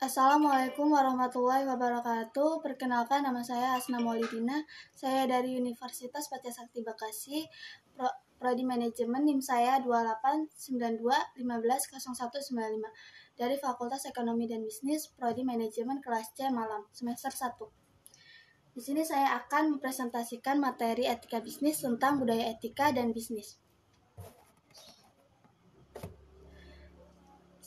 Assalamualaikum warahmatullahi wabarakatuh. Perkenalkan, nama saya Asna Maulidina. Saya dari Universitas Pancasakti Bekasi, Prodi Manajemen. NIM saya 2892150195 dari Fakultas Ekonomi dan Bisnis, Prodi Manajemen kelas C Malang, semester 1. Di sini saya akan mempresentasikan materi etika bisnis tentang budaya etika dan bisnis.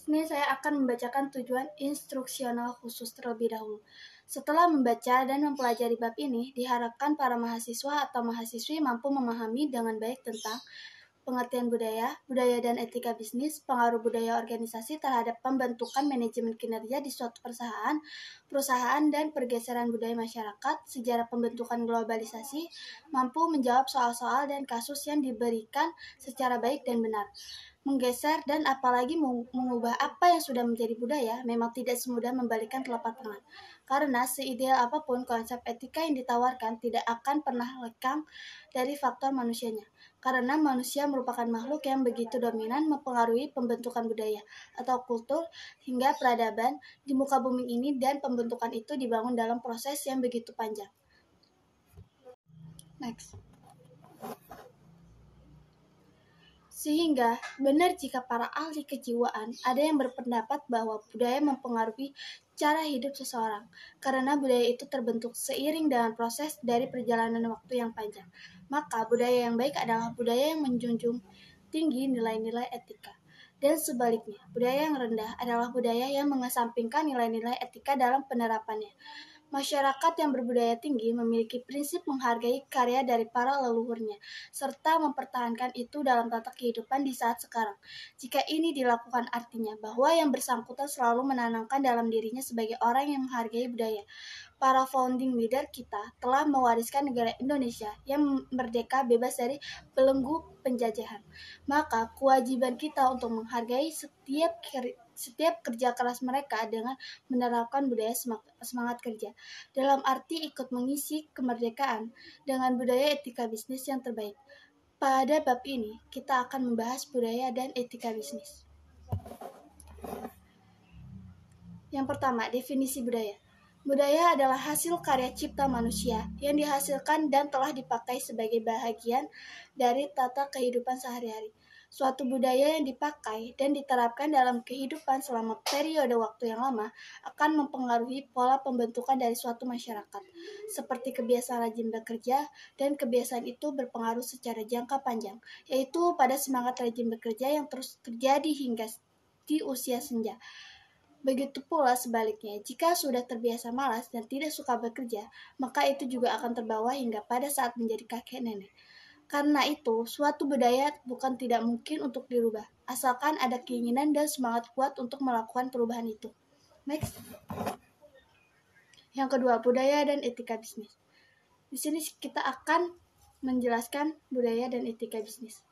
Ini saya akan membacakan tujuan instruksional khusus terlebih dahulu. Setelah membaca dan mempelajari bab ini, diharapkan para mahasiswa atau mahasiswi mampu memahami dengan baik tentang pengertian budaya dan etika bisnis, pengaruh budaya organisasi terhadap pembentukan manajemen kinerja di suatu perusahaan dan pergeseran budaya masyarakat, sejarah pembentukan globalisasi, mampu menjawab soal-soal dan kasus yang diberikan secara baik dan benar. Menggeser dan apalagi mengubah apa yang sudah menjadi budaya memang tidak semudah membalikkan telapak tangan. Karena seideal apapun konsep etika yang ditawarkan tidak akan pernah lekang dari faktor manusianya. Karena manusia merupakan makhluk yang begitu dominan mempengaruhi pembentukan budaya atau kultur hingga peradaban di muka bumi ini, dan pembentukan itu dibangun dalam proses yang begitu panjang. Next. Sehingga benar jika para ahli kejiwaan ada yang berpendapat bahwa budaya mempengaruhi cara hidup seseorang, karena budaya itu terbentuk seiring dengan proses dari perjalanan waktu yang panjang. Maka budaya yang baik adalah budaya yang menjunjung tinggi nilai-nilai etika. Dan sebaliknya, budaya yang rendah adalah budaya yang mengesampingkan nilai-nilai etika dalam penerapannya. Masyarakat yang berbudaya tinggi memiliki prinsip menghargai karya dari para leluhurnya, serta mempertahankan itu dalam tata kehidupan di saat sekarang. Jika ini dilakukan, artinya bahwa yang bersangkutan selalu menanamkan dalam dirinya sebagai orang yang menghargai budaya. Para founding leader kita telah mewariskan negara Indonesia yang merdeka bebas dari belenggu penjajahan. Maka kewajiban kita untuk menghargai setiap kerja keras mereka dengan menerapkan budaya semangat kerja, dalam arti ikut mengisi kemerdekaan dengan budaya etika bisnis yang terbaik. Pada bab ini, kita akan membahas budaya dan etika bisnis. Yang pertama, definisi budaya. Budaya adalah hasil karya cipta manusia yang dihasilkan dan telah dipakai sebagai bahagian dari tata kehidupan sehari-hari. Suatu budaya yang dipakai dan diterapkan dalam kehidupan selama periode waktu yang lama akan mempengaruhi pola pembentukan dari suatu masyarakat, seperti kebiasaan rajin bekerja, dan kebiasaan itu berpengaruh secara jangka panjang, yaitu pada semangat rajin bekerja yang terus terjadi hingga di usia senja. Begitu pula sebaliknya, jika sudah terbiasa malas dan tidak suka bekerja, maka itu juga akan terbawa hingga pada saat menjadi kakek nenek. Karena itu, suatu budaya bukan tidak mungkin untuk dirubah, asalkan ada keinginan dan semangat kuat untuk melakukan perubahan itu. Next. Yang kedua, budaya dan etika bisnis. Di sini kita akan menjelaskan budaya dan etika bisnis.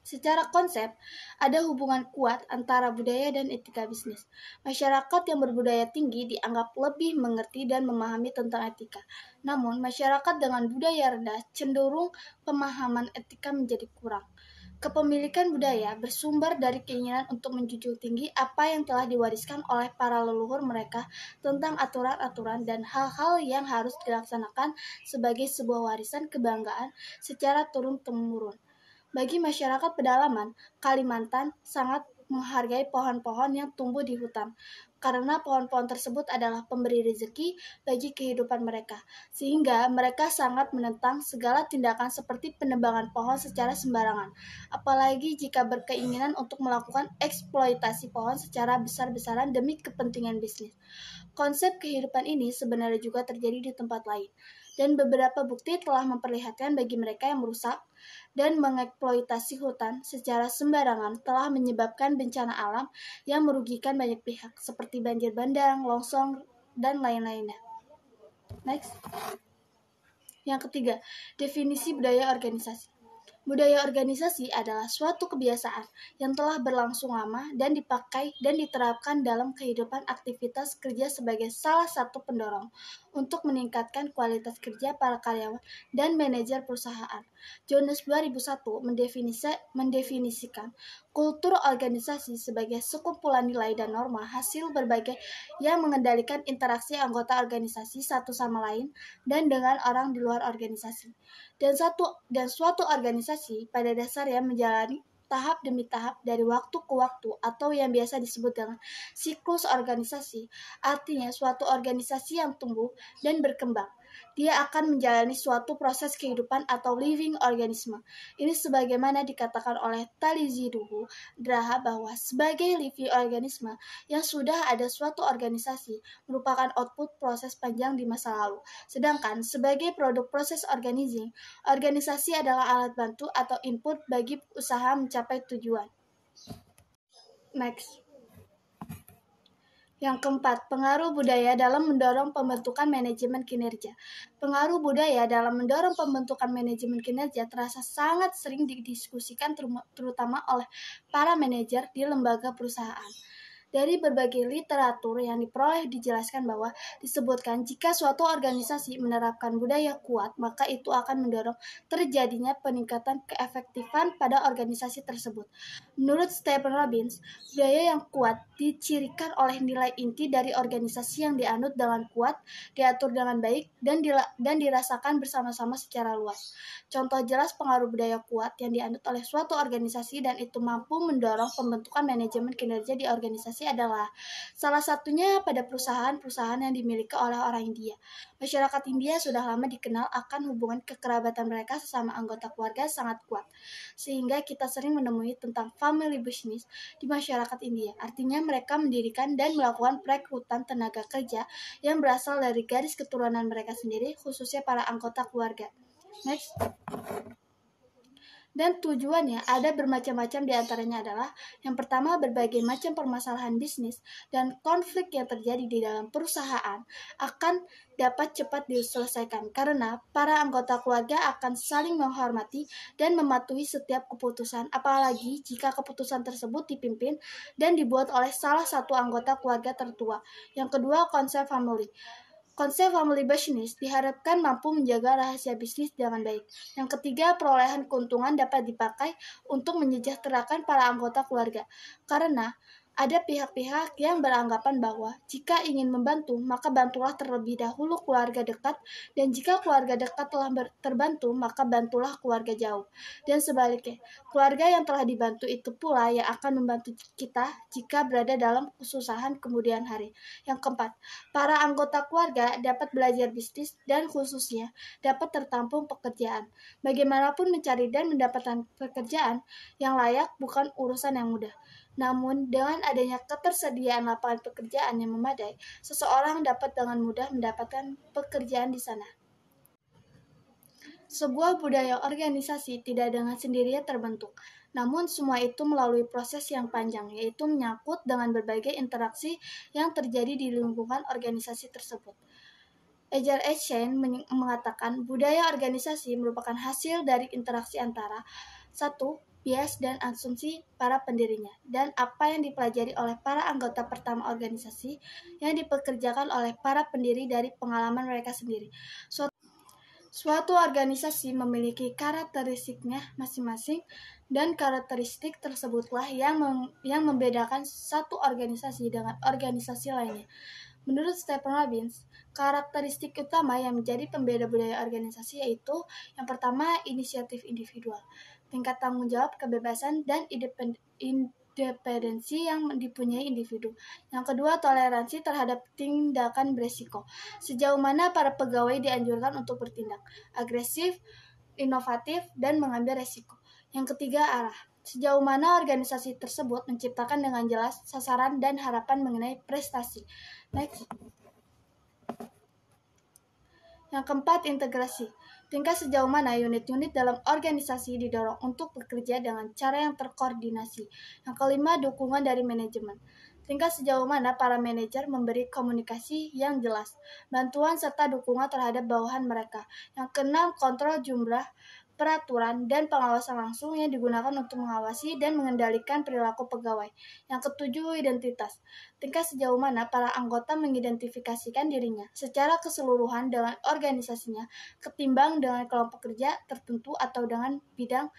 Secara konsep, ada hubungan kuat antara budaya dan etika bisnis. Masyarakat yang berbudaya tinggi dianggap lebih mengerti dan memahami tentang etika. Namun, masyarakat dengan budaya rendah cenderung pemahaman etika menjadi kurang. Kepemilikan budaya bersumber dari keinginan untuk menjunjung tinggi apa yang telah diwariskan oleh para leluhur mereka tentang aturan-aturan dan hal-hal yang harus dilaksanakan sebagai sebuah warisan kebanggaan secara turun-temurun. Bagi masyarakat pedalaman, Kalimantan sangat menghargai pohon-pohon yang tumbuh di hutan, karena pohon-pohon tersebut adalah pemberi rezeki bagi kehidupan mereka, sehingga mereka sangat menentang segala tindakan seperti penebangan pohon secara sembarangan, apalagi jika berkeinginan untuk melakukan eksploitasi pohon secara besar-besaran demi kepentingan bisnis. Konsep kehidupan ini sebenarnya juga terjadi di tempat lain, dan beberapa bukti telah memperlihatkan bagi mereka yang merusak dan mengeksploitasi hutan secara sembarangan telah menyebabkan bencana alam yang merugikan banyak pihak, seperti banjir bandang, longsor, dan lain-lainnya. Next. Yang ketiga, definisi budaya organisasi. Budaya organisasi adalah suatu kebiasaan yang telah berlangsung lama dan dipakai dan diterapkan dalam kehidupan aktivitas kerja sebagai salah satu pendorong untuk meningkatkan kualitas kerja para karyawan dan manajer perusahaan. Jones 2001 mendefinisikan kultur organisasi sebagai sekumpulan nilai dan norma hasil berbagai yang mengendalikan interaksi anggota organisasi satu sama lain dan dengan orang di luar organisasi. Dan suatu organisasi pada dasarnya menjalani tahap demi tahap dari waktu ke waktu atau yang biasa disebut dengan siklus organisasi. Artinya suatu organisasi yang tumbuh dan berkembang. Dia akan menjalani suatu proses kehidupan atau living organisme. Ini sebagaimana dikatakan oleh Taliziduhu Draha bahwa sebagai living organisme yang sudah ada suatu organisasi merupakan output proses panjang di masa lalu. Sedangkan sebagai produk proses organizing, organisasi adalah alat bantu atau input bagi usaha mencapai tujuan. Next. Yang keempat, pengaruh budaya dalam mendorong pembentukan manajemen kinerja. Pengaruh budaya dalam mendorong pembentukan manajemen kinerja terasa sangat sering didiskusikan terutama oleh para manajer di lembaga perusahaan. Dari berbagai literatur yang diperoleh dijelaskan bahwa disebutkan jika suatu organisasi menerapkan budaya kuat, maka itu akan mendorong terjadinya peningkatan keefektifan pada organisasi tersebut. Menurut Stephen Robbins, budaya yang kuat dicirikan oleh nilai inti dari organisasi yang dianut dengan kuat, diatur dengan baik, dan dirasakan bersama-sama secara luas. Contoh jelas pengaruh budaya kuat yang dianut oleh suatu organisasi dan itu mampu mendorong pembentukan manajemen kinerja di organisasi adalah salah satunya pada perusahaan-perusahaan yang dimiliki oleh orang India. Masyarakat India sudah lama dikenal akan hubungan kekerabatan mereka sesama anggota keluarga sangat kuat, sehingga kita sering menemui tentang family business di masyarakat India. Artinya mereka mendirikan dan melakukan perekrutan tenaga kerja yang berasal dari garis keturunan mereka sendiri, khususnya para anggota keluarga. Next. Dan tujuannya ada bermacam-macam, diantaranya adalah yang pertama berbagai macam permasalahan bisnis dan konflik yang terjadi di dalam perusahaan akan dapat cepat diselesaikan karena para anggota keluarga akan saling menghormati dan mematuhi setiap keputusan, apalagi jika keputusan tersebut dipimpin dan dibuat oleh salah satu anggota keluarga tertua. Yang kedua, konsep family. Konsep family business diharapkan mampu menjaga rahasia bisnis dengan baik. Yang ketiga, perolehan keuntungan dapat dipakai untuk menyejahterakan para anggota keluarga. Karena ada pihak-pihak yang beranggapan bahwa jika ingin membantu, maka bantulah terlebih dahulu keluarga dekat, dan jika keluarga dekat telah terbantu, maka bantulah keluarga jauh. Dan sebaliknya, keluarga yang telah dibantu itu pula yang akan membantu kita jika berada dalam kesusahan kemudian hari. Yang keempat, para anggota keluarga dapat belajar bisnis dan khususnya dapat tertampung pekerjaan. Bagaimanapun mencari dan mendapatkan pekerjaan yang layak bukan urusan yang mudah. Namun, dengan adanya ketersediaan lapangan pekerjaan yang memadai, seseorang dapat dengan mudah mendapatkan pekerjaan di sana. Sebuah budaya organisasi tidak dengan sendirinya terbentuk, namun semua itu melalui proses yang panjang, yaitu menyangkut dengan berbagai interaksi yang terjadi di lingkungan organisasi tersebut. Ejar Etienne mengatakan budaya organisasi merupakan hasil dari interaksi antara satu, bias dan asumsi para pendirinya, dan apa yang dipelajari oleh para anggota pertama organisasi yang dipekerjakan oleh para pendiri dari pengalaman mereka sendiri. Suatu organisasi memiliki karakteristiknya masing-masing, dan karakteristik tersebutlah yang membedakan satu organisasi dengan organisasi lainnya. Menurut Stephen Robbins, karakteristik utama yang menjadi pembeda budaya organisasi yaitu yang pertama, inisiatif individual, tingkat tanggung jawab, kebebasan, dan independensi yang dipunyai individu. Yang kedua, toleransi terhadap tindakan beresiko. Sejauh mana para pegawai dianjurkan untuk bertindak agresif, inovatif, dan mengambil resiko. Yang ketiga, arah. Sejauh mana organisasi tersebut menciptakan dengan jelas sasaran dan harapan mengenai prestasi. Next. Yang keempat, integrasi. Tingkat sejauh mana unit-unit dalam organisasi didorong untuk bekerja dengan cara yang terkoordinasi. Yang kelima, dukungan dari manajemen. Tingkat sejauh mana para manajer memberi komunikasi yang jelas, bantuan serta dukungan terhadap bawahan mereka. Yang keenam, kontrol jumlah peraturan, dan pengawasan langsung yang digunakan untuk mengawasi dan mengendalikan perilaku pegawai. Yang ketujuh, identitas. Tingkat sejauh mana para anggota mengidentifikasikan dirinya secara keseluruhan dengan organisasinya, ketimbang dengan kelompok kerja tertentu atau dengan bidang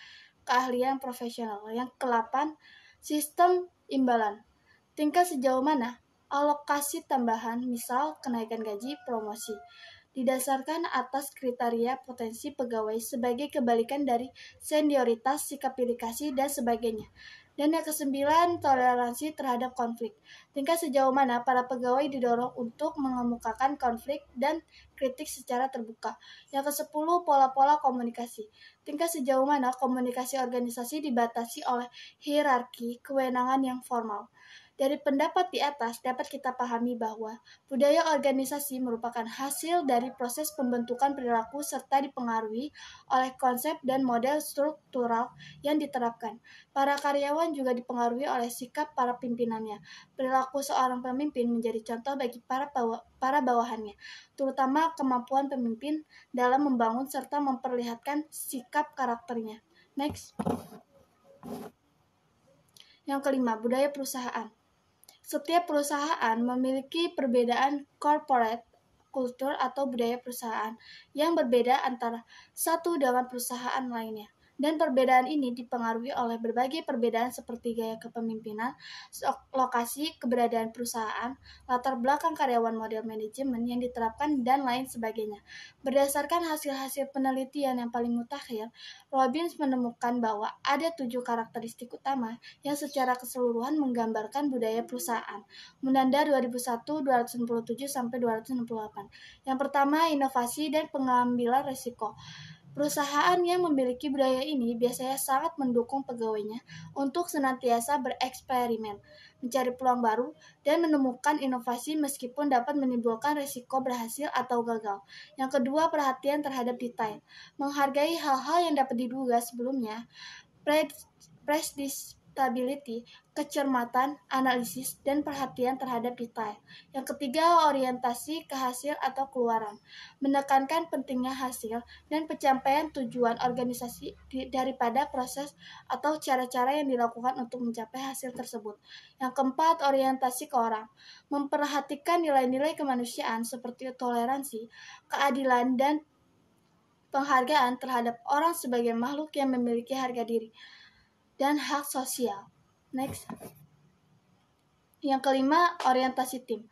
keahlian profesional. Yang ke-8, sistem imbalan. Tingkat sejauh mana alokasi tambahan, misal kenaikan gaji, promosi, didasarkan atas kriteria potensi pegawai sebagai kebalikan dari senioritas, sikap pilih kasih, dan sebagainya. Dan yang ke-9, toleransi terhadap konflik. Tingkat sejauh mana para pegawai didorong untuk mengemukakan konflik dan kritik secara terbuka. Yang ke-10, pola-pola komunikasi. Tingkat sejauh mana komunikasi organisasi dibatasi oleh hierarki kewenangan yang formal. Dari pendapat di atas dapat kita pahami bahwa budaya organisasi merupakan hasil dari proses pembentukan perilaku serta dipengaruhi oleh konsep dan model struktural yang diterapkan. Para karyawan juga dipengaruhi oleh sikap para pimpinannya. Perilaku seorang pemimpin menjadi contoh bagi para bawahannya, terutama kemampuan pemimpin dalam membangun serta memperlihatkan sikap karakternya. Next. Yang kelima, budaya perusahaan. Setiap perusahaan memiliki perbedaan corporate culture atau budaya perusahaan yang berbeda antara satu dengan perusahaan lainnya. Dan perbedaan ini dipengaruhi oleh berbagai perbedaan seperti gaya kepemimpinan, lokasi keberadaan perusahaan, latar belakang karyawan, model manajemen yang diterapkan, dan lain sebagainya. Berdasarkan hasil-hasil penelitian yang paling mutakhir, Robbins menemukan bahwa ada 7 karakteristik utama yang secara keseluruhan menggambarkan budaya perusahaan. Munanda 2001 267-268. Yang pertama, inovasi dan pengambilan risiko. Perusahaan yang memiliki budaya ini biasanya sangat mendukung pegawainya untuk senantiasa bereksperimen, mencari peluang baru, dan menemukan inovasi meskipun dapat menimbulkan risiko berhasil atau gagal. Yang kedua, perhatian terhadap detail. Menghargai hal-hal yang dapat diduga sebelumnya. Predictability, kecermatan, analisis, dan perhatian terhadap detail. Yang ketiga, orientasi ke hasil atau keluaran. Menekankan pentingnya hasil dan pencapaian tujuan organisasi daripada proses atau cara-cara yang dilakukan untuk mencapai hasil tersebut. Yang keempat, orientasi ke orang. Memperhatikan nilai-nilai kemanusiaan seperti toleransi, keadilan, dan penghargaan terhadap orang sebagai makhluk yang memiliki harga diri dan hak sosial. Next. Yang kelima, orientasi tim.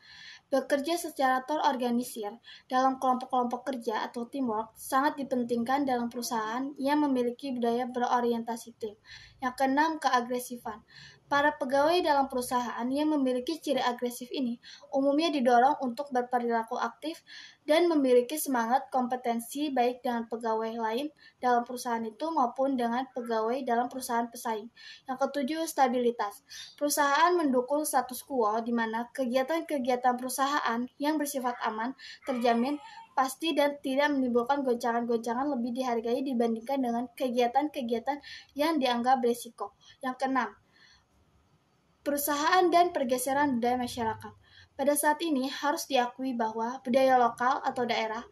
Bekerja secara terorganisir dalam kelompok-kelompok kerja atau teamwork sangat dipentingkan dalam perusahaan yang memiliki budaya berorientasi tim. Yang keenam, keagresifan. Para pegawai dalam perusahaan yang memiliki ciri agresif ini umumnya didorong untuk berperilaku aktif dan memiliki semangat kompetensi baik dengan pegawai lain dalam perusahaan itu maupun dengan pegawai dalam perusahaan pesaing. Yang ketujuh, stabilitas. Perusahaan mendukung status quo di mana kegiatan-kegiatan perusahaan yang bersifat aman, terjamin, pasti, dan tidak menimbulkan goncangan-goncangan lebih dihargai dibandingkan dengan kegiatan-kegiatan yang dianggap berisiko. Yang keenam, perusahaan dan pergeseran budaya masyarakat. Pada saat ini harus diakui bahwa budaya lokal atau daerah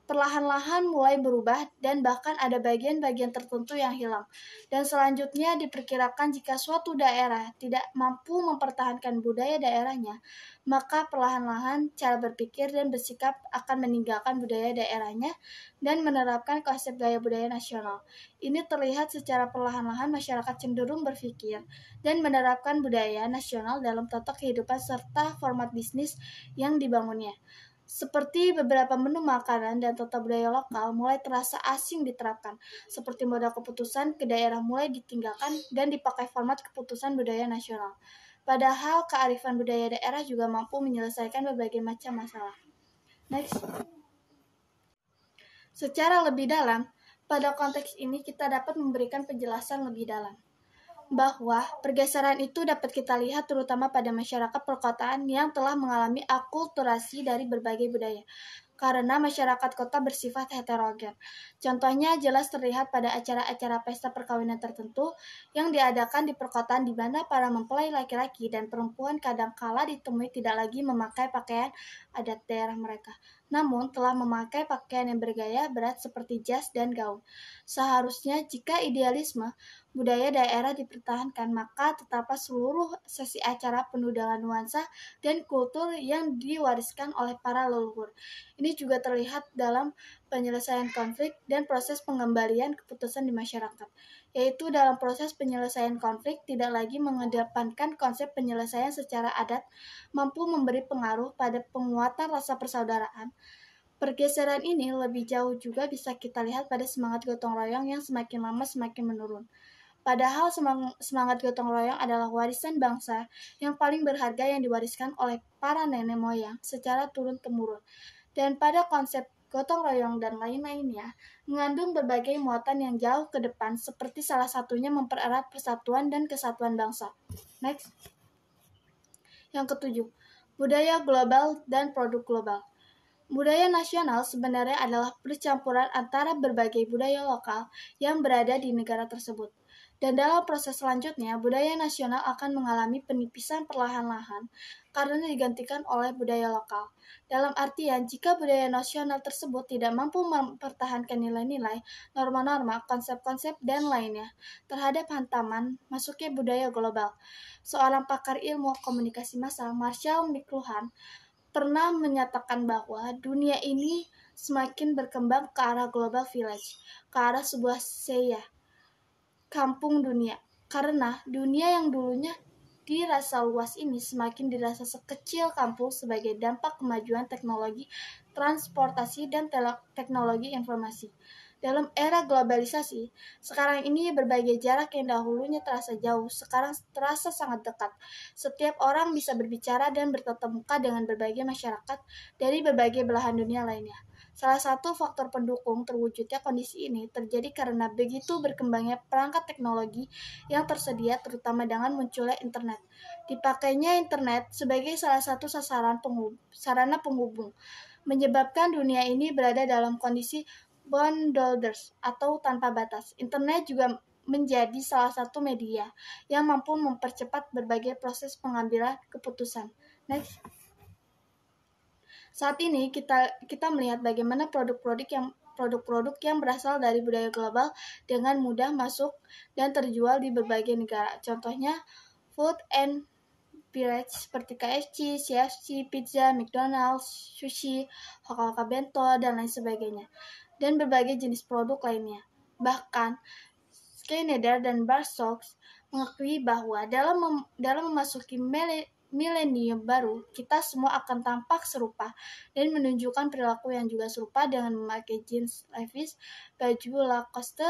perlahan-lahan mulai berubah dan bahkan ada bagian-bagian tertentu yang hilang. Dan selanjutnya diperkirakan jika suatu daerah tidak mampu mempertahankan budaya daerahnya, maka perlahan-lahan cara berpikir dan bersikap akan meninggalkan budaya daerahnya dan menerapkan konsep gaya budaya nasional. Ini terlihat secara perlahan-lahan masyarakat cenderung berpikir dan menerapkan budaya nasional dalam tata kehidupan serta format bisnis yang dibangunnya. Seperti beberapa menu makanan dan tata budaya lokal mulai terasa asing diterapkan, seperti modal keputusan ke daerah mulai ditinggalkan dan dipakai format keputusan budaya nasional. Padahal kearifan budaya daerah juga mampu menyelesaikan berbagai macam masalah. Next. Secara lebih dalam, pada konteks ini kita dapat memberikan penjelasan lebih dalam bahwa pergeseran itu dapat kita lihat terutama pada masyarakat perkotaan yang telah mengalami akulturasi dari berbagai budaya. karena masyarakat kota bersifat heterogen. Contohnya jelas terlihat pada acara-acara pesta perkawinan tertentu yang diadakan di perkotaan di mana para mempelai laki-laki dan perempuan kadangkala ditemui tidak lagi memakai pakaian adat daerah mereka, namun telah memakai pakaian yang bergaya berat seperti jas dan gaun. Seharusnya jika idealisme budaya daerah dipertahankan, maka tetaplah seluruh sesi acara penuh dengan nuansa dan kultur yang diwariskan oleh para leluhur. Ini juga terlihat dalam penyelesaian konflik dan proses pengembalian keputusan di masyarakat, yaitu dalam proses penyelesaian konflik tidak lagi mengedepankan konsep penyelesaian secara adat, mampu memberi pengaruh pada penguatan rasa persaudaraan. Pergeseran ini lebih jauh juga bisa kita lihat pada semangat gotong royong yang semakin lama semakin menurun. Padahal semangat gotong royong adalah warisan bangsa yang paling berharga yang diwariskan oleh para nenek moyang secara turun-temurun. Dan pada konsep gotong royong dan lain-lainnya mengandung berbagai muatan yang jauh ke depan, seperti salah satunya mempererat persatuan dan kesatuan bangsa. Next. Yang ketujuh, budaya global dan produk global. Budaya nasional sebenarnya adalah percampuran antara berbagai budaya lokal yang berada di negara tersebut. Dan dalam proses selanjutnya, budaya nasional akan mengalami penipisan perlahan-lahan karena digantikan oleh budaya lokal. Dalam artian, jika budaya nasional tersebut tidak mampu mempertahankan nilai-nilai, norma-norma, konsep-konsep, dan lainnya terhadap hantaman masuknya budaya global. Seorang pakar ilmu komunikasi massal, Marshall McLuhan, pernah menyatakan bahwa dunia ini semakin berkembang ke arah global village, ke arah sebuah saya, kampung dunia, karena dunia yang dulunya dirasa luas ini semakin dirasa sekecil kampung sebagai dampak kemajuan teknologi transportasi dan teknologi informasi. Dalam era globalisasi, sekarang ini berbagai jarak yang dahulunya terasa jauh, sekarang terasa sangat dekat. Setiap orang bisa berbicara dan bertatap muka dengan berbagai masyarakat dari berbagai belahan dunia lainnya. Salah satu faktor pendukung terwujudnya kondisi ini terjadi karena begitu berkembangnya perangkat teknologi yang tersedia, terutama dengan munculnya internet. Dipakainya internet sebagai salah satu sarana penghubung, menyebabkan dunia ini berada dalam kondisi boundless atau tanpa batas. Internet juga menjadi salah satu media yang mampu mempercepat berbagai proses pengambilan keputusan. Next. Saat ini kita melihat bagaimana produk-produk yang berasal dari budaya global dengan mudah masuk dan terjual di berbagai negara. Contohnya food and beverage seperti KFC, CFC, pizza, McDonald's, sushi, Hoka-Hoka Bento, dan lain sebagainya, dan berbagai jenis produk lainnya. Bahkan Schneider dan Barstocks mengakui bahwa dalam memasuki milenium baru, kita semua akan tampak serupa dan menunjukkan perilaku yang juga serupa dengan memakai jeans Levi's, baju Lacoste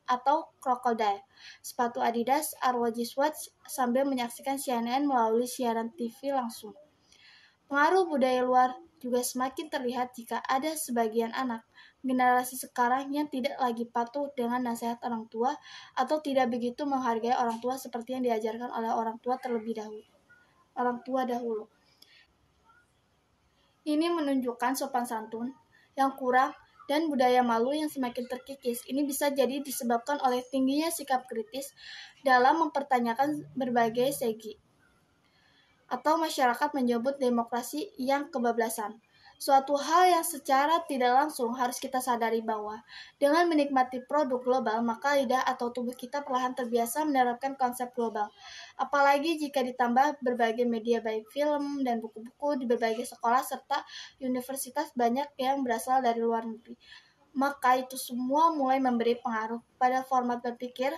atau Crocodile, sepatu Adidas, arloji Swatch sambil menyaksikan CNN melalui siaran TV langsung. Pengaruh budaya luar juga semakin terlihat jika ada sebagian anak generasi sekarang yang tidak lagi patuh dengan nasihat orang tua atau tidak begitu menghargai orang tua seperti yang diajarkan oleh orang tua dahulu. Ini menunjukkan sopan santun yang kurang dan budaya malu yang semakin terkikis. Ini bisa jadi disebabkan oleh tingginya sikap kritis dalam mempertanyakan berbagai segi, atau masyarakat menyebut demokrasi yang kebablasan. Suatu hal yang secara tidak langsung harus kita sadari bahwa dengan menikmati produk global, maka lidah atau tubuh kita perlahan terbiasa menerapkan konsep global. Apalagi jika ditambah berbagai media baik film dan buku-buku di berbagai sekolah serta universitas banyak yang berasal dari luar negeri. Maka itu semua mulai memberi pengaruh pada format berpikir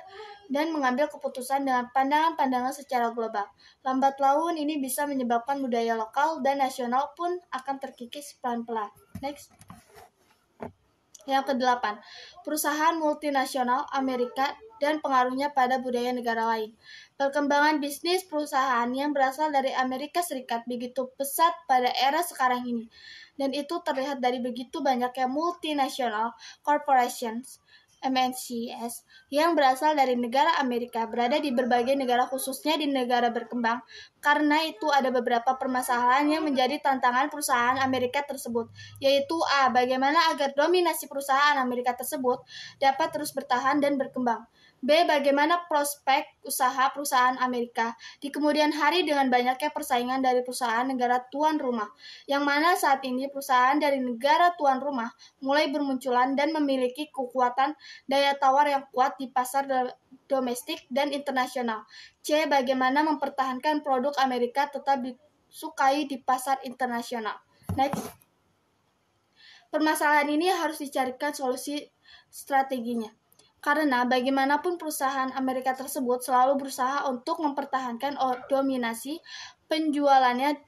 dan mengambil keputusan dengan pandangan-pandangan secara global. Lambat laun ini bisa menyebabkan budaya lokal dan nasional pun akan terkikis pelan-pelan. Next. Yang ke-8, perusahaan multinasional Amerika dan pengaruhnya pada budaya negara lain. Perkembangan bisnis perusahaan yang berasal dari Amerika Serikat begitu pesat pada era sekarang ini. Dan itu terlihat dari begitu banyaknya multinational corporations MNCs yang berasal dari negara Amerika berada di berbagai negara khususnya di negara berkembang. Karena itu ada beberapa permasalahan yang menjadi tantangan perusahaan Amerika tersebut, yaitu A. Bagaimana agar dominasi perusahaan Amerika tersebut dapat terus bertahan dan berkembang. B. Bagaimana prospek usaha perusahaan Amerika di kemudian hari dengan banyaknya persaingan dari perusahaan negara tuan rumah, yang mana saat ini perusahaan dari negara tuan rumah mulai bermunculan dan memiliki kekuatan daya tawar yang kuat di pasar domestik dan internasional. C. Bagaimana mempertahankan produk Amerika tetap disukai di pasar internasional. Next. Permasalahan ini harus dicarikan solusi strateginya. Karena bagaimanapun perusahaan Amerika tersebut selalu berusaha untuk mempertahankan dominasi penjualannya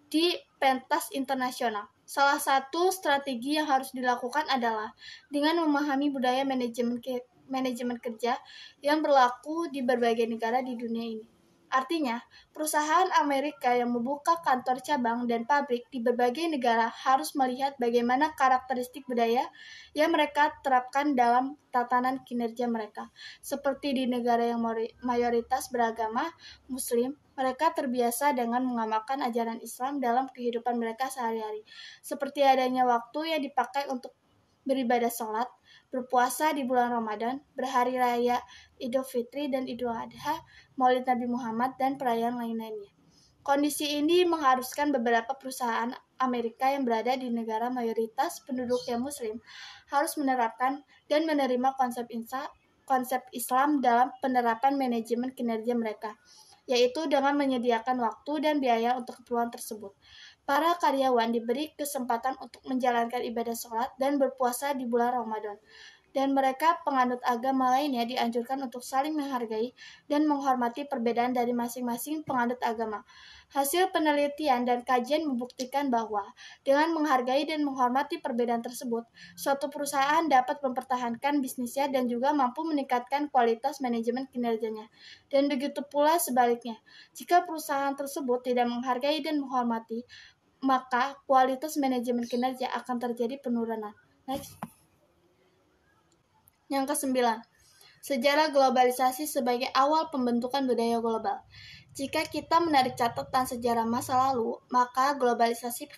di pentas internasional. Salah satu strategi yang harus dilakukan adalah dengan memahami budaya manajemen kerja yang berlaku di berbagai negara di dunia ini. Artinya, perusahaan Amerika yang membuka kantor cabang dan pabrik di berbagai negara harus melihat bagaimana karakteristik budaya yang mereka terapkan dalam tatanan kinerja mereka. Seperti di negara yang mayoritas beragama Muslim, mereka terbiasa dengan mengamalkan ajaran Islam dalam kehidupan mereka sehari-hari, seperti adanya waktu yang dipakai untuk beribadah sholat, berpuasa di bulan Ramadan, berhari raya Idul Fitri dan Idul Adha, Maulid Nabi Muhammad, dan perayaan lain-lainnya. Kondisi ini mengharuskan beberapa perusahaan Amerika yang berada di negara mayoritas penduduk yang Muslim harus menerapkan dan menerima konsep Islam dalam penerapan manajemen kinerja mereka, yaitu dengan menyediakan waktu dan biaya untuk keperluan tersebut. Para karyawan diberi kesempatan untuk menjalankan ibadah sholat dan berpuasa di bulan Ramadan. Dan mereka penganut agama lainnya dianjurkan untuk saling menghargai dan menghormati perbedaan dari masing-masing penganut agama. Hasil penelitian dan kajian membuktikan bahwa dengan menghargai dan menghormati perbedaan tersebut, suatu perusahaan dapat mempertahankan bisnisnya dan juga mampu meningkatkan kualitas manajemen kinerjanya. Dan begitu pula sebaliknya, jika perusahaan tersebut tidak menghargai dan menghormati, maka kualitas manajemen kinerja akan terjadi penurunan. Next. Yang kesembilan, sejarah globalisasi sebagai awal pembentukan budaya global. Jika kita menarik catatan sejarah masa lalu, maka globalisasi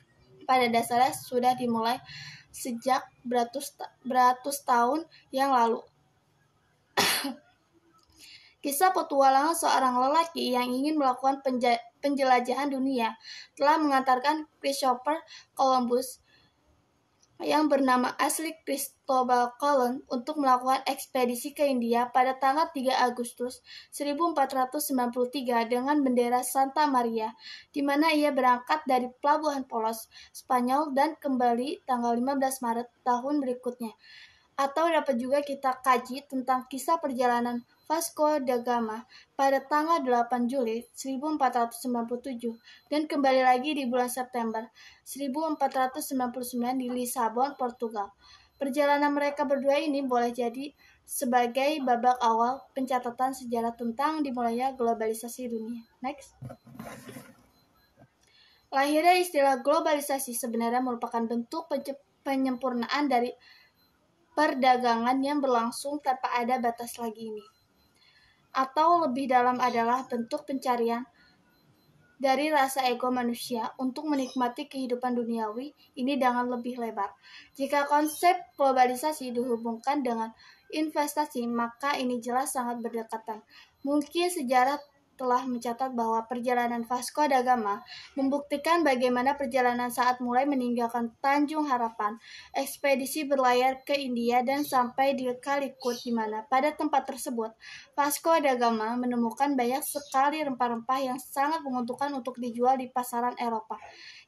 pada dasarnya sudah dimulai sejak beratus tahun yang lalu. Kisah petualangan seorang lelaki yang ingin melakukan penjelajahan dunia telah mengantarkan Christopher Columbus yang bernama asli Cristobal Colon untuk melakukan ekspedisi ke India pada tanggal 3 Agustus 1493 dengan bendera Santa Maria, di mana ia berangkat dari Pelabuhan Polos, Spanyol dan kembali tanggal 15 Maret tahun berikutnya. Atau dapat juga kita kaji tentang kisah perjalanan Vasco da Gama pada tanggal 8 Juli 1497 dan kembali lagi di bulan September 1499 di Lisabon, Portugal. Perjalanan mereka berdua ini boleh jadi sebagai babak awal pencatatan sejarah tentang dimulainya globalisasi dunia. Next. Lahirnya istilah globalisasi sebenarnya merupakan bentuk penyempurnaan dari perdagangan yang berlangsung tanpa ada batas lagi ini. Atau lebih dalam adalah bentuk pencarian dari rasa ego manusia untuk menikmati kehidupan duniawi ini dengan lebih lebar. Jika konsep globalisasi dihubungkan dengan investasi, maka ini jelas sangat berdekatan. Mungkin sejarah telah mencatat bahwa perjalanan Vasco da Gama membuktikan bagaimana perjalanan saat mulai meninggalkan Tanjung Harapan, ekspedisi berlayar ke India dan sampai di Calicut, di mana pada tempat tersebut Vasco da Gama menemukan banyak sekali rempah-rempah yang sangat menguntungkan untuk dijual di pasaran Eropa.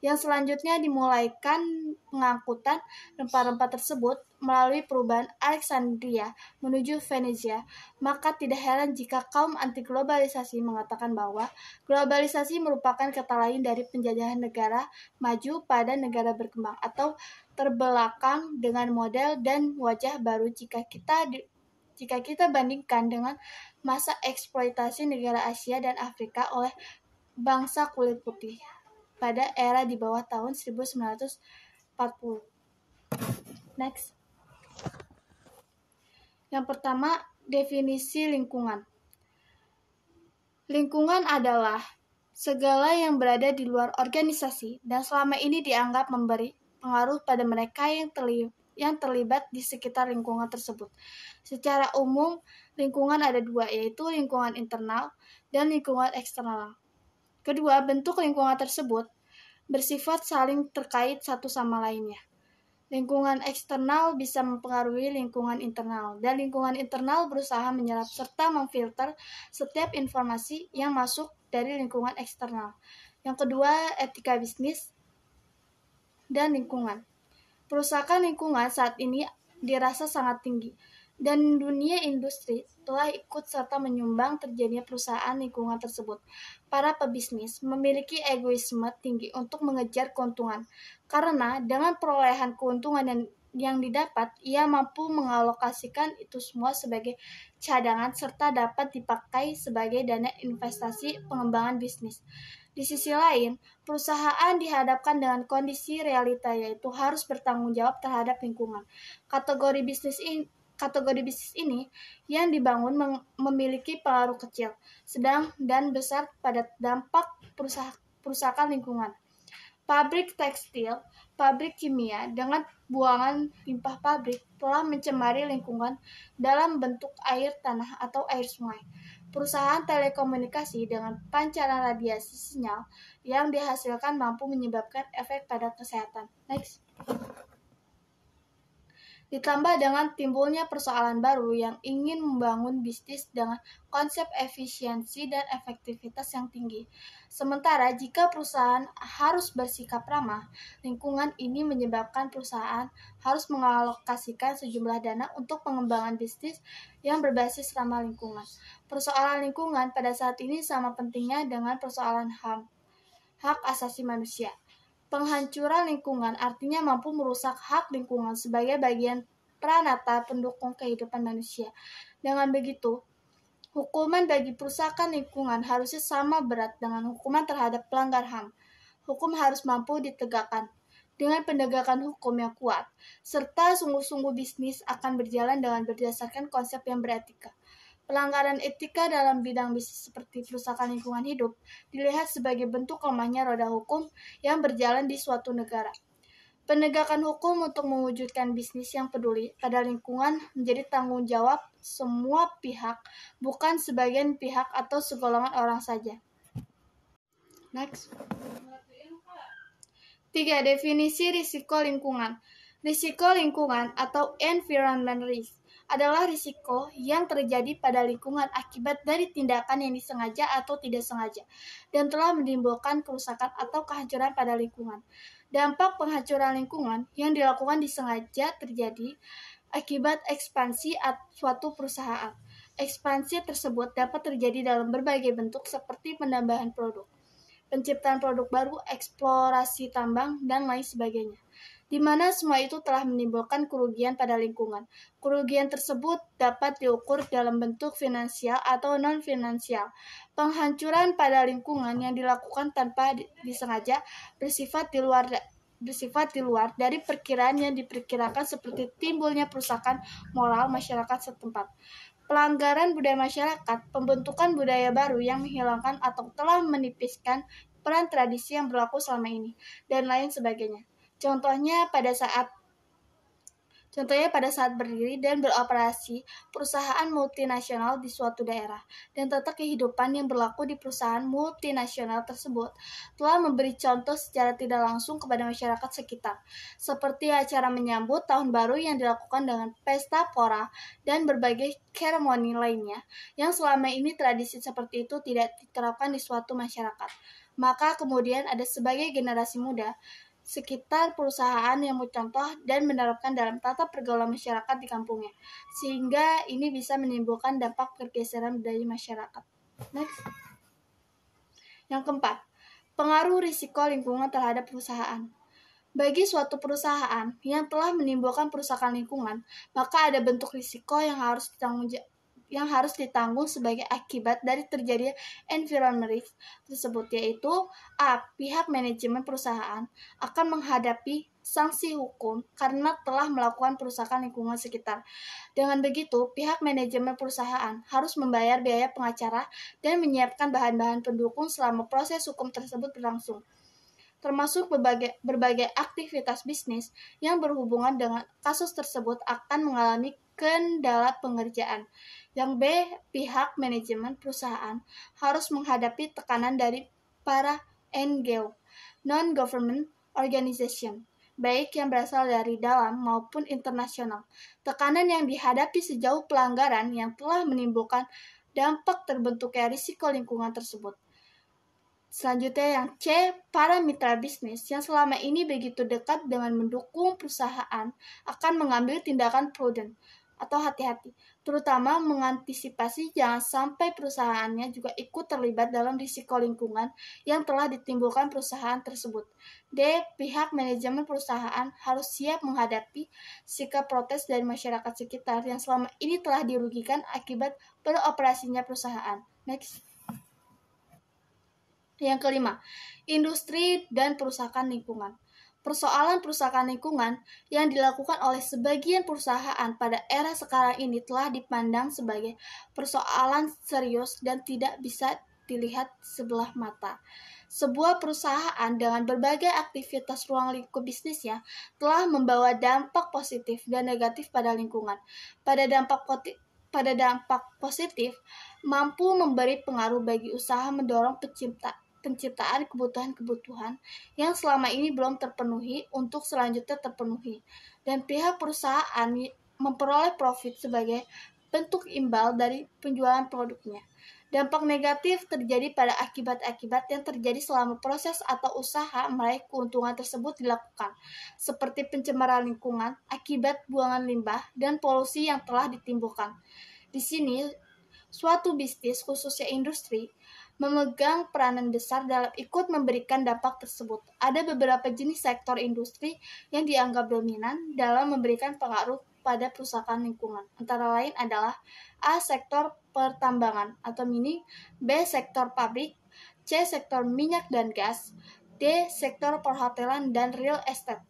Yang selanjutnya dimulaikan pengangkutan rempah-rempah tersebut melalui perubahan Alexandria menuju Venesia. Maka tidak heran jika kaum anti globalisasi mengatakan bahwa globalisasi merupakan kata lain dari penjajahan negara maju pada negara berkembang atau terbelakang dengan model dan wajah baru jika kita bandingkan dengan masa eksploitasi negara Asia dan Afrika oleh bangsa kulit putih pada era di bawah tahun 1940. Next. Yang pertama, definisi lingkungan. Lingkungan adalah segala yang berada di luar organisasi dan selama ini dianggap memberi pengaruh pada mereka yang terlibat di sekitar lingkungan tersebut. Secara umum, lingkungan ada dua, yaitu lingkungan internal dan lingkungan eksternal. Kedua, bentuk lingkungan tersebut bersifat saling terkait satu sama lainnya. Lingkungan eksternal bisa mempengaruhi lingkungan internal, dan lingkungan internal berusaha menyerap serta memfilter setiap informasi yang masuk dari lingkungan eksternal. Yang kedua, etika bisnis dan lingkungan. Perusahaan lingkungan saat ini dirasa sangat tinggi, dan dunia industri telah ikut serta menyumbang terjadinya perusahaan lingkungan tersebut. Para pebisnis memiliki egoisme tinggi untuk mengejar keuntungan, karena dengan perolehan keuntungan yang didapat, ia mampu mengalokasikan itu semua sebagai cadangan serta dapat dipakai sebagai dana investasi pengembangan bisnis. Di sisi lain, perusahaan dihadapkan dengan kondisi realita, yaitu harus bertanggung jawab terhadap lingkungan. Kategori bisnis ini yang dibangun memiliki pengaruh kecil, sedang, dan besar pada dampak perusahaan lingkungan. Pabrik tekstil, pabrik kimia dengan buangan limbah pabrik telah mencemari lingkungan dalam bentuk air tanah atau air sungai. Perusahaan telekomunikasi dengan pancaran radiasi sinyal yang dihasilkan mampu menyebabkan efek pada kesehatan. Next. Ditambah dengan timbulnya persoalan baru yang ingin membangun bisnis dengan konsep efisiensi dan efektivitas yang tinggi. Sementara jika perusahaan harus bersikap ramah lingkungan, ini menyebabkan perusahaan harus mengalokasikan sejumlah dana untuk pengembangan bisnis yang berbasis ramah lingkungan. Persoalan lingkungan pada saat ini sama pentingnya dengan persoalan HAM, hak asasi manusia. Penghancuran lingkungan artinya mampu merusak hak lingkungan sebagai bagian pranata pendukung kehidupan manusia. Dengan begitu, hukuman bagi perusakan lingkungan harusnya sama berat dengan hukuman terhadap pelanggar HAM. Hukum harus mampu ditegakkan. Dengan penegakan hukum yang kuat, serta sungguh-sungguh bisnis akan berjalan dengan berdasarkan konsep yang beretika. Pelanggaran etika dalam bidang bisnis seperti perusahaan lingkungan hidup dilihat sebagai bentuk lemahnya roda hukum yang berjalan di suatu negara. Penegakan hukum untuk mewujudkan bisnis yang peduli pada lingkungan menjadi tanggung jawab semua pihak, bukan sebagian pihak atau segolongan orang saja. Next. 3. Definisi risiko lingkungan. Risiko lingkungan atau environment risk adalah risiko yang terjadi pada lingkungan akibat dari tindakan yang disengaja atau tidak sengaja dan telah menimbulkan kerusakan atau kehancuran pada lingkungan. Dampak penghancuran lingkungan yang dilakukan disengaja terjadi akibat ekspansi suatu perusahaan. Ekspansi tersebut dapat terjadi dalam berbagai bentuk seperti penambahan produk, penciptaan produk baru, eksplorasi tambang, dan lain sebagainya, di mana semua itu telah menimbulkan kerugian pada lingkungan. Kerugian tersebut dapat diukur dalam bentuk finansial atau non-finansial. Penghancuran pada lingkungan yang dilakukan tanpa disengaja bersifat di luar dari perkiraan yang diperkirakan, seperti timbulnya perusakan moral masyarakat setempat, pelanggaran budaya masyarakat, pembentukan budaya baru yang menghilangkan atau telah menipiskan peran tradisi yang berlaku selama ini, dan lain sebagainya. Contohnya pada saat berdiri dan beroperasi perusahaan multinasional di suatu daerah, dan tata kehidupan yang berlaku di perusahaan multinasional tersebut telah memberi contoh secara tidak langsung kepada masyarakat sekitar, seperti acara menyambut tahun baru yang dilakukan dengan pesta pora dan berbagai seremoni lainnya, yang selama ini tradisi seperti itu tidak diterapkan di suatu masyarakat. Maka kemudian ada sebagai generasi muda sekitar perusahaan yang mencontoh dan menerapkan dalam tata pergaulan masyarakat di kampungnya, sehingga ini bisa menimbulkan dampak pergeseran budaya masyarakat. Next. Yang keempat, pengaruh risiko lingkungan terhadap perusahaan. Bagi suatu perusahaan yang telah menimbulkan perusakan lingkungan, maka ada bentuk risiko yang harus yang harus ditanggung sebagai akibat dari terjadinya environment risk tersebut, yaitu A. Pihak manajemen perusahaan akan menghadapi sanksi hukum karena telah melakukan perusakan lingkungan sekitar. Dengan begitu, pihak manajemen perusahaan harus membayar biaya pengacara dan menyiapkan bahan-bahan pendukung selama proses hukum tersebut berlangsung, termasuk berbagai aktivitas bisnis yang berhubungan dengan kasus tersebut akan mengalami kendala pengerjaan. Yang B, pihak manajemen perusahaan harus menghadapi tekanan dari para NGO, non-government organization, baik yang berasal dari dalam maupun internasional. Tekanan yang dihadapi sejauh pelanggaran yang telah menimbulkan dampak terbentuknya risiko lingkungan tersebut. Selanjutnya yang C, para mitra bisnis yang selama ini begitu dekat dengan mendukung perusahaan akan mengambil tindakan prudent atau hati-hati, terutama mengantisipasi jangan sampai perusahaannya juga ikut terlibat dalam risiko lingkungan yang telah ditimbulkan perusahaan tersebut. D, pihak manajemen perusahaan harus siap menghadapi sikap protes dari masyarakat sekitar yang selama ini telah dirugikan akibat beroperasinya perusahaan. Next. Yang kelima, industri dan perusahaan lingkungan. Persoalan perusahaan lingkungan yang dilakukan oleh sebagian perusahaan pada era sekarang ini telah dipandang sebagai persoalan serius dan tidak bisa dilihat sebelah mata. Sebuah perusahaan dengan berbagai aktivitas ruang lingkup bisnisnya telah membawa dampak positif dan negatif pada lingkungan. Pada dampak positif, mampu memberi pengaruh bagi usaha mendorong penciptaan kebutuhan-kebutuhan yang selama ini belum terpenuhi untuk selanjutnya terpenuhi, dan pihak perusahaan memperoleh profit sebagai bentuk imbal dari penjualan produknya. Dampak negatif terjadi pada akibat-akibat yang terjadi selama proses atau usaha meraih keuntungan tersebut dilakukan, seperti pencemaran lingkungan akibat buangan limbah dan polusi yang telah ditimbulkan. Di sini, suatu bisnis, khususnya industri, memegang peranan besar dalam ikut memberikan dampak tersebut. Ada beberapa jenis sektor industri yang dianggap dominan dalam memberikan pengaruh pada perusahaan lingkungan. Antara lain adalah A. Sektor pertambangan atau mining, B. Sektor pabrik, C. Sektor minyak dan gas, D. Sektor perhotelan dan real estate.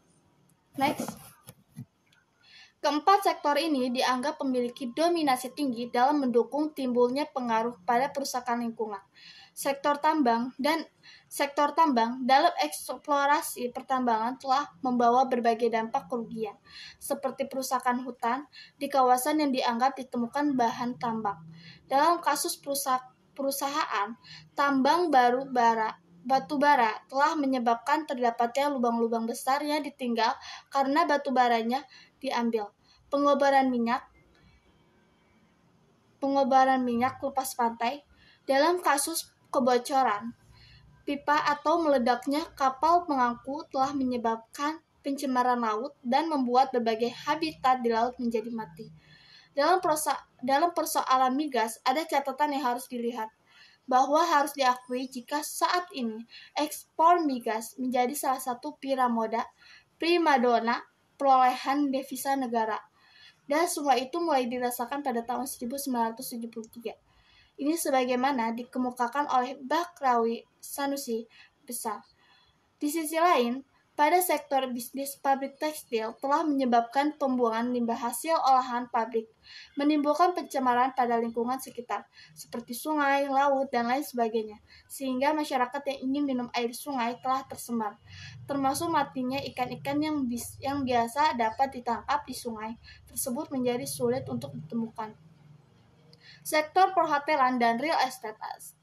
Next. Keempat sektor ini dianggap memiliki dominasi tinggi dalam mendukung timbulnya pengaruh pada perusahaan lingkungan. Sektor tambang dalam eksplorasi pertambangan telah membawa berbagai dampak kerugian, seperti perusakan hutan di kawasan yang dianggap ditemukan bahan tambang. Dalam kasus perusahaan tambang batu bara telah menyebabkan terdapatnya lubang-lubang besar yang ditinggal karena batu baranya diambil. Pengobaran minyak lepas pantai. Dalam kasus kebocoran pipa atau meledaknya kapal pengangkut telah menyebabkan pencemaran laut dan membuat berbagai habitat di laut menjadi mati. Dalam persoalan migas, ada catatan yang harus dilihat, bahwa harus diakui jika saat ini ekspor migas menjadi salah satu primadona perolehan devisa negara. Dan semua itu mulai dirasakan pada tahun 1973. Ini sebagaimana dikemukakan oleh Bakrawi Sanusi besar. Di sisi lain, pada sektor bisnis pabrik tekstil telah menyebabkan pembuangan limbah hasil olahan pabrik, menimbulkan pencemaran pada lingkungan sekitar, seperti sungai, laut, dan lain sebagainya, sehingga masyarakat yang ingin minum air sungai telah tercemar, termasuk matinya ikan-ikan yang biasa dapat ditangkap di sungai tersebut menjadi sulit untuk ditemukan. Sektor perhotelan dan real estate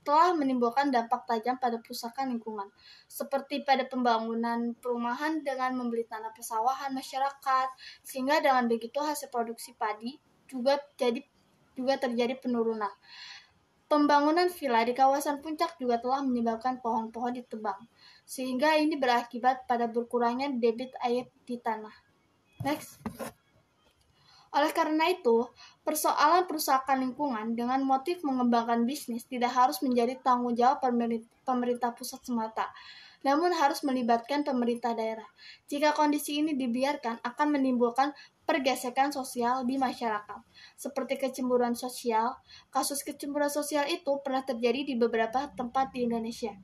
telah menimbulkan dampak tajam pada perusahaan lingkungan, seperti pada pembangunan perumahan dengan membeli tanah persawahan masyarakat, sehingga dengan begitu hasil produksi padi juga terjadi penurunan. Pembangunan villa di kawasan puncak juga telah menyebabkan pohon-pohon ditebang, sehingga ini berakibat pada berkurangnya debit air di tanah. Next. Oleh karena itu, persoalan perusahaan lingkungan dengan motif mengembangkan bisnis tidak harus menjadi tanggung jawab pemerintah pusat semata, namun harus melibatkan pemerintah daerah. Jika kondisi ini dibiarkan, akan menimbulkan pergesekan sosial di masyarakat. Seperti kecemburuan sosial, kasus kecemburuan sosial itu pernah terjadi di beberapa tempat di Indonesia.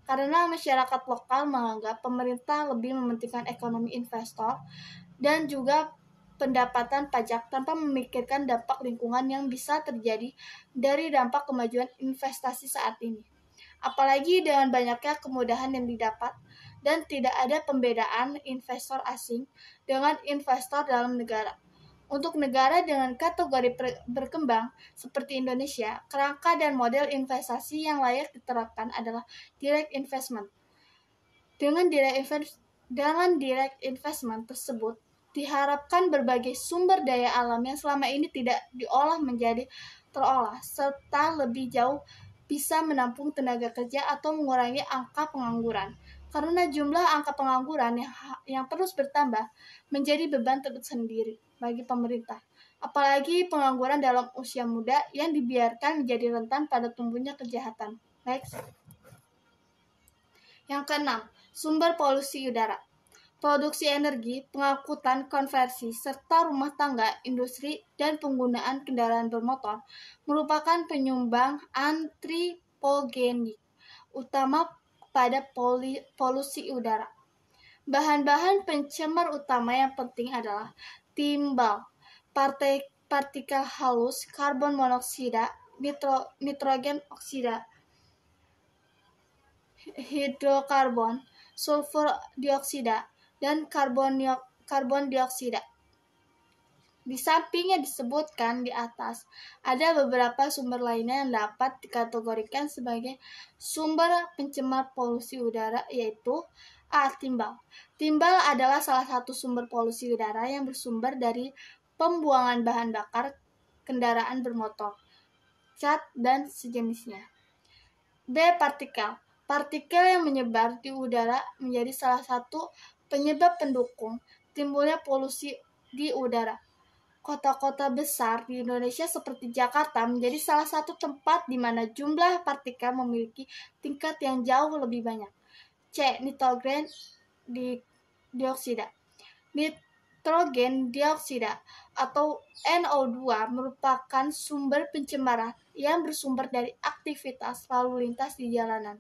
Karena masyarakat lokal menganggap pemerintah lebih mementingkan ekonomi investor dan juga pendapatan pajak tanpa memikirkan dampak lingkungan yang bisa terjadi dari dampak kemajuan investasi saat ini. Apalagi dengan banyaknya kemudahan yang didapat dan tidak ada pembedaan investor asing dengan investor dalam negara. Untuk negara dengan kategori berkembang seperti Indonesia, kerangka dan model investasi yang layak diterapkan adalah direct investment. Dengan direct investment tersebut, diharapkan berbagai sumber daya alam yang selama ini tidak diolah menjadi terolah, serta lebih jauh bisa menampung tenaga kerja atau mengurangi angka pengangguran. Karena jumlah angka pengangguran yang terus bertambah menjadi beban tersendiri bagi pemerintah. Apalagi pengangguran dalam usia muda yang dibiarkan menjadi rentan pada tumbuhnya kejahatan. Next. Yang keenam, sumber polusi udara. Produksi energi, pengangkutan, konversi, serta rumah tangga, industri, dan penggunaan kendaraan bermotor merupakan penyumbang antropogenik utama pada polusi udara. Bahan-bahan pencemar utama yang penting adalah timbal, partikel halus, karbon monoksida, nitrogen oksida, hidrokarbon, sulfur dioksida, dan karbon dioksida. Di samping yang disebutkan di atas, ada beberapa sumber lainnya yang dapat dikategorikan sebagai sumber pencemar polusi udara, yaitu A. Timbal. Timbal adalah salah satu sumber polusi udara yang bersumber dari pembuangan bahan bakar kendaraan bermotor, cat, dan sejenisnya. B. Partikel. Partikel yang menyebar di udara menjadi salah satu penyebab pendukung timbulnya polusi di udara. Kota-kota besar di Indonesia seperti Jakarta menjadi salah satu tempat di mana jumlah partikel memiliki tingkat yang jauh lebih banyak. C. Nitrogen dioksida. Nitrogen dioksida atau NO2 merupakan sumber pencemaran yang bersumber dari aktivitas lalu lintas di jalanan.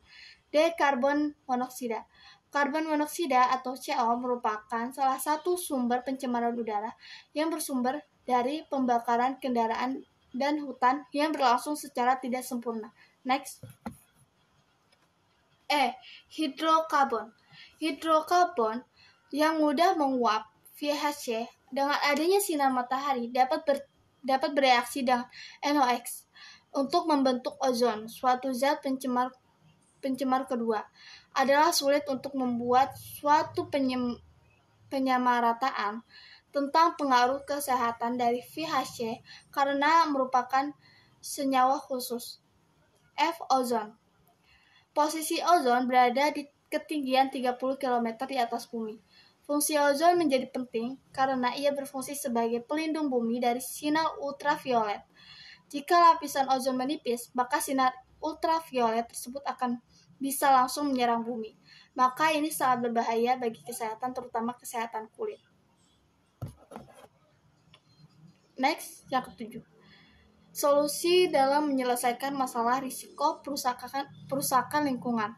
D. Karbon monoksida. Karbon monoksida atau CO merupakan salah satu sumber pencemaran udara yang bersumber dari pembakaran kendaraan dan hutan yang berlangsung secara tidak sempurna. Next. E. Hidrokarbon. Hidrokarbon yang mudah menguap VHC dengan adanya sinar matahari dapat bereaksi dengan NOx untuk membentuk ozon, suatu zat pencemar kedua. Adalah sulit untuk membuat suatu penyamarataan tentang pengaruh kesehatan dari VHC karena merupakan senyawa khusus. F. Ozon. Posisi ozon berada di ketinggian 30 km di atas bumi. Fungsi ozon menjadi penting karena ia berfungsi sebagai pelindung bumi dari sinar ultraviolet. Jika lapisan ozon menipis, maka sinar ultraviolet tersebut akan bisa langsung menyerang bumi. Maka ini sangat berbahaya bagi kesehatan, terutama kesehatan kulit. Next, yang ketujuh. Solusi dalam menyelesaikan masalah risiko perusakan lingkungan.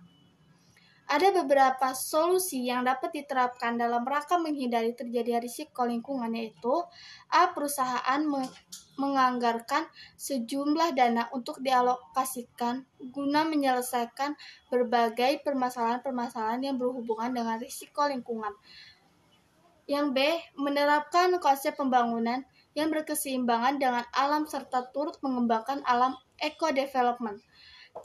Ada beberapa solusi yang dapat diterapkan dalam rangka menghindari terjadi risiko lingkungan, yaitu A. Perusahaan menganggarkan sejumlah dana untuk dialokasikan guna menyelesaikan berbagai permasalahan-permasalahan yang berhubungan dengan risiko lingkungan. Yang B. Menerapkan konsep pembangunan yang berkeseimbangan dengan alam serta turut mengembangkan alam eco-development.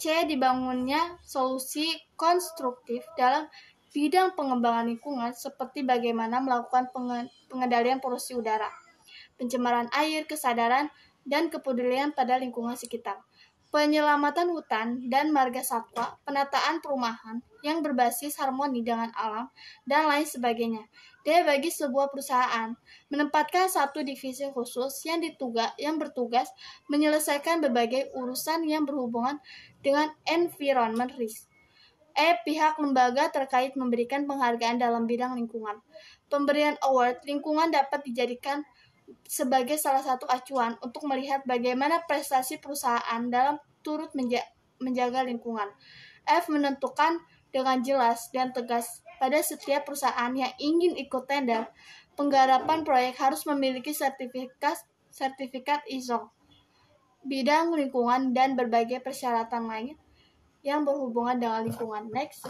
C. Dibangunnya solusi konstruktif dalam bidang pengembangan lingkungan seperti bagaimana melakukan pengendalian polusi udara, pencemaran air, kesadaran, dan kepedulian pada lingkungan sekitar, penyelamatan hutan dan marga satwa, penataan perumahan yang berbasis harmoni dengan alam, dan lain sebagainya. D. Bagi sebuah perusahaan menempatkan satu divisi khusus yang bertugas menyelesaikan berbagai urusan yang berhubungan dengan environment risk. E. Pihak lembaga terkait memberikan penghargaan dalam bidang lingkungan. Pemberian award lingkungan dapat dijadikan sebagai salah satu acuan untuk melihat bagaimana prestasi perusahaan dalam turut menjaga lingkungan. F. Menentukan dengan jelas dan tegas pada setiap perusahaan yang ingin ikut tender, penggarapan proyek harus memiliki sertifikat ISO, bidang lingkungan, dan berbagai persyaratan lain yang berhubungan dengan lingkungan. Next.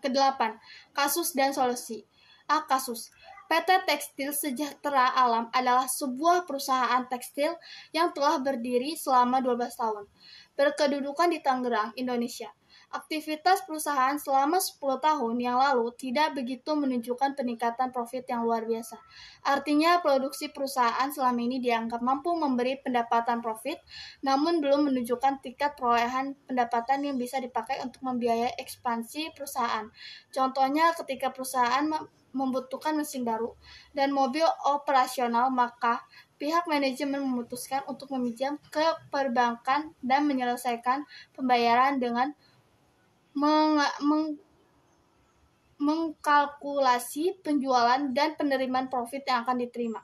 Kedelapan, kasus dan solusi. A. Kasus. PT Tekstil Sejahtera Alam adalah sebuah perusahaan tekstil yang telah berdiri selama 12 tahun. Berkedudukan di Tangerang, Indonesia. Aktivitas perusahaan selama 10 tahun yang lalu tidak begitu menunjukkan peningkatan profit yang luar biasa. Artinya produksi perusahaan selama ini dianggap mampu memberi pendapatan profit, namun belum menunjukkan tingkat perolehan pendapatan yang bisa dipakai untuk membiayai ekspansi perusahaan. Contohnya ketika perusahaan membutuhkan mesin baru dan mobil operasional, maka pihak manajemen memutuskan untuk meminjam ke perbankan dan menyelesaikan pembayaran dengan mengkalkulasi penjualan dan penerimaan profit yang akan diterima.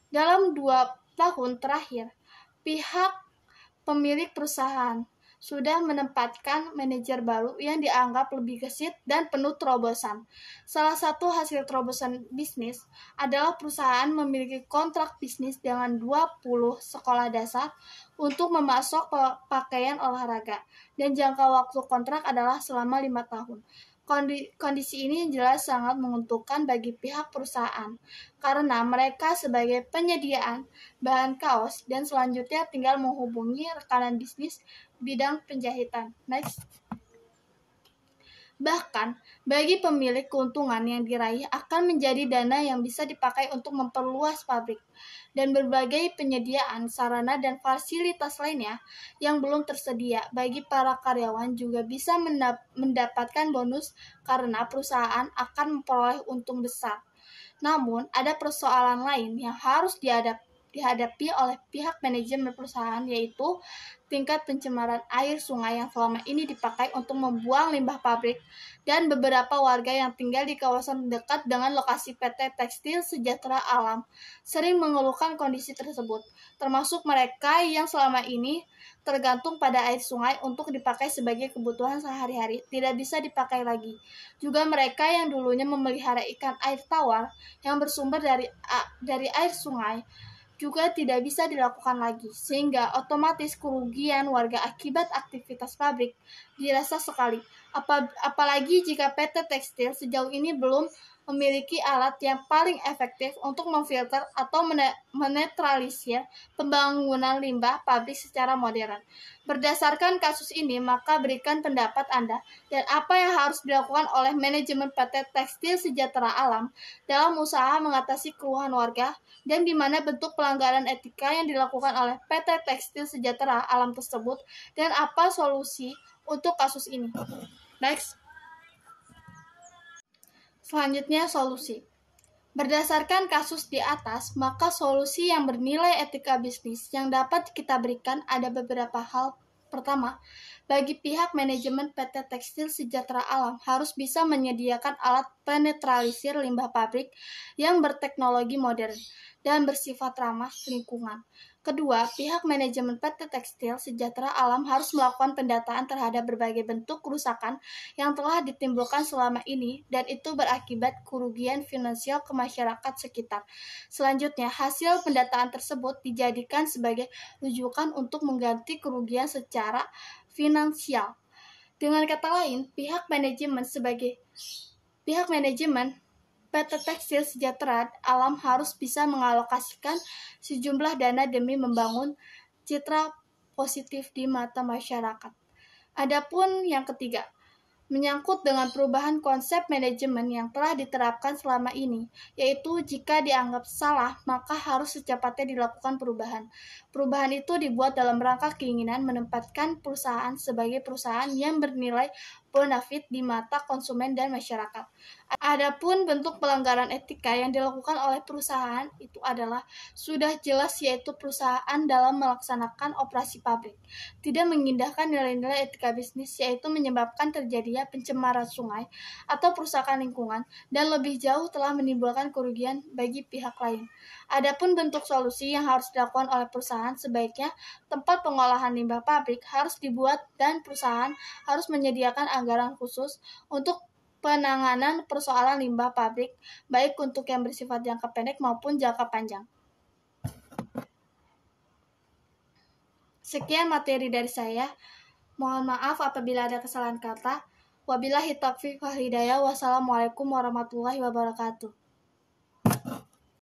Dalam 2 tahun terakhir, pihak pemilik perusahaan sudah menempatkan manajer baru yang dianggap lebih gesit dan penuh terobosan. Salah satu hasil terobosan bisnis adalah perusahaan memiliki kontrak bisnis dengan 20 sekolah dasar untuk memasok pakaian olahraga, dan jangka waktu kontrak adalah selama 5 tahun. Kondisi ini jelas sangat menguntungkan bagi pihak perusahaan, karena mereka sebagai penyediaan bahan kaos dan selanjutnya tinggal menghubungi rekanan bisnis bidang penjahitan. Next. Bahkan, bagi pemilik keuntungan yang diraih akan menjadi dana yang bisa dipakai untuk memperluas pabrik dan berbagai penyediaan sarana dan fasilitas lainnya yang belum tersedia. Bagi para karyawan juga bisa mendapatkan bonus karena perusahaan akan memperoleh untung besar. Namun, ada persoalan lain yang harus dihadapi oleh pihak manajemen perusahaan, yaitu tingkat pencemaran air sungai yang selama ini dipakai untuk membuang limbah pabrik, dan beberapa warga yang tinggal di kawasan dekat dengan lokasi PT Tekstil Sejahtera Alam sering mengeluhkan kondisi tersebut, termasuk mereka yang selama ini tergantung pada air sungai untuk dipakai sebagai kebutuhan sehari-hari, tidak bisa dipakai lagi. Juga mereka yang dulunya memelihara ikan air tawar yang bersumber dari air sungai juga tidak bisa dilakukan lagi, sehingga otomatis kerugian warga akibat aktivitas pabrik dirasa sekali. Apalagi jika PT Tekstil sejauh ini belum memiliki alat yang paling efektif untuk memfilter atau menetralisir pembangunan limbah pabrik secara modern. Berdasarkan kasus ini, maka berikan pendapat Anda dan apa yang harus dilakukan oleh manajemen PT Tekstil Sejahtera Alam dalam usaha mengatasi keluhan warga, dan di mana bentuk pelanggaran etika yang dilakukan oleh PT Tekstil Sejahtera Alam tersebut, dan apa solusi untuk kasus ini. Next. Selanjutnya, solusi. Berdasarkan kasus di atas, maka solusi yang bernilai etika bisnis yang dapat kita berikan ada beberapa hal. Pertama, bagi pihak manajemen PT Tekstil Sejahtera Alam harus bisa menyediakan alat penetralisir limbah pabrik yang berteknologi modern dan bersifat ramah lingkungan. Kedua, pihak manajemen PT Tekstil Sejahtera Alam harus melakukan pendataan terhadap berbagai bentuk kerusakan yang telah ditimbulkan selama ini, dan itu berakibat kerugian finansial ke masyarakat sekitar. Selanjutnya, hasil pendataan tersebut dijadikan sebagai rujukan untuk mengganti kerugian secara finansial. Dengan kata lain, pihak manajemen PT Tekstil Sejahtera Alam harus bisa mengalokasikan sejumlah dana demi membangun citra positif di mata masyarakat. Adapun yang ketiga, menyangkut dengan perubahan konsep manajemen yang telah diterapkan selama ini, yaitu jika dianggap salah, maka harus secepatnya dilakukan perubahan. Perubahan itu dibuat dalam rangka keinginan menempatkan perusahaan sebagai perusahaan yang bernilai bonafit di mata konsumen dan masyarakat. Adapun bentuk pelanggaran etika yang dilakukan oleh perusahaan itu adalah sudah jelas, yaitu perusahaan dalam melaksanakan operasi pabrik tidak mengindahkan nilai-nilai etika bisnis, yaitu menyebabkan terjadinya pencemaran sungai atau perusakan lingkungan, dan lebih jauh telah menimbulkan kerugian bagi pihak lain. Adapun bentuk solusi yang harus dilakukan oleh perusahaan, sebaiknya tempat pengolahan limbah pabrik harus dibuat dan perusahaan harus menyediakan anggaran khusus untuk penanganan persoalan limbah pabrik, baik untuk yang bersifat jangka pendek maupun jangka panjang. Sekian materi dari saya. Mohon maaf apabila ada kesalahan kata. Wabillahi taufiq wal hidayah. Wassalamualaikum warahmatullahi wabarakatuh.